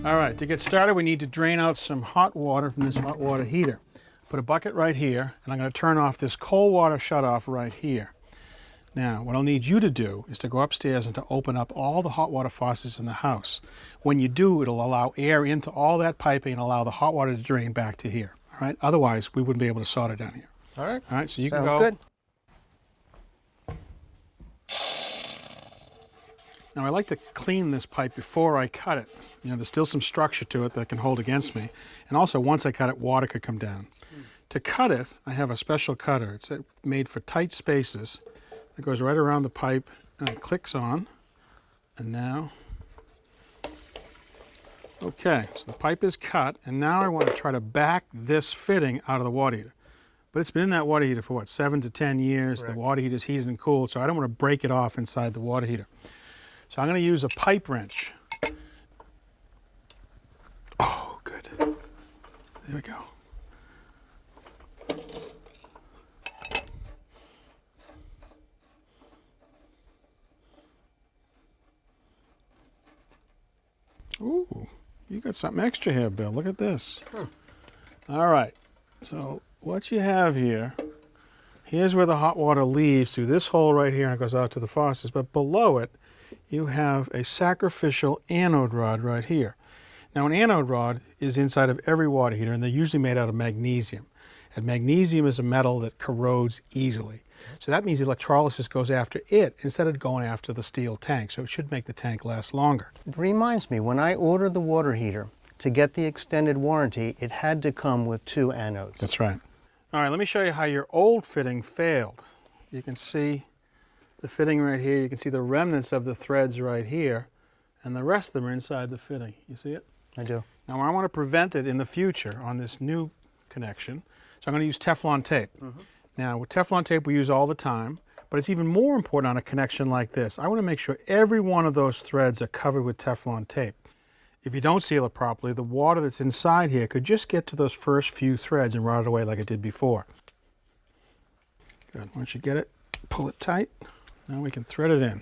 All right, to get started, we need to drain out some hot water from this hot water heater. Put a bucket right here, and I'm going to turn off this cold water shutoff right here. Now, what I'll need you to do is to go upstairs and to open up all the hot water faucets in the house. When you do, it'll allow air into all that piping and allow the hot water to drain back to here. All right? Otherwise, we wouldn't be able to solder down here. All right. All right, so you Sounds can go. good. Now, I like to clean this pipe before I cut it. You know, there's still some structure to it that can hold against me. And also, once I cut it, water could come down. To cut it, I have a special cutter. It's made for tight spaces. It goes right around the pipe and it clicks on. And now, okay, so the pipe is cut, and now I want to try to back this fitting out of the water heater. But it's been in that water heater for what, 7 to 10 years. Correct. The water heater is heated and cooled, so I don't want to break it off inside the water heater. So I'm going to use a pipe wrench. Oh, good. There we go. Ooh, you got something extra here, Bill. Look at this. All right, so what you have here, here's where the hot water leaves through this hole right here and it goes out to the faucets. But below it, you have a sacrificial anode rod right here. Now, an anode rod is inside of every water heater, and they're usually made out of magnesium. And magnesium is a metal that corrodes easily. So that means electrolysis goes after it instead of going after the steel tank. So it should make the tank last longer. It reminds me, when I ordered the water heater, to get the extended warranty, it had to come with 2 anodes. That's right. All right, let me show you how your old fitting failed. You can see the fitting right here. You can see the remnants of the threads right here, and the rest of them are inside the fitting. You see it? I do. Now, I want to prevent it in the future on this new connection, so I'm going to use Teflon tape. Now, with Teflon tape we use all the time, but it's even more important on a connection like this. I want to make sure every one of those threads are covered with Teflon tape. If you don't seal it properly, the water that's inside here could just get to those first few threads and rot it away like it did before. Good. Once you get it, pull it tight. Now we can thread it in.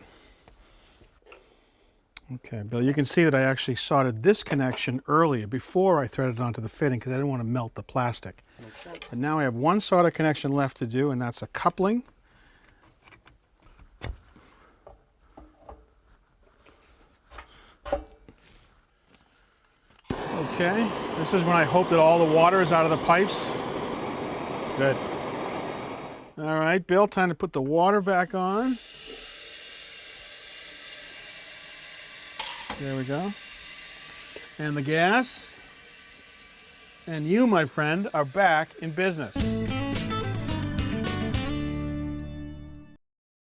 Okay, Bill, you can see that I actually soldered this connection earlier before I threaded it onto the fitting because I didn't want to melt the plastic. Okay. And now I have one solder connection left to do, and that's a coupling. Okay, this is when I hope that all the water is out of the pipes. Good. All right, Bill, time to put the water back on. There we go. And the gas. And you, my friend, are back in business.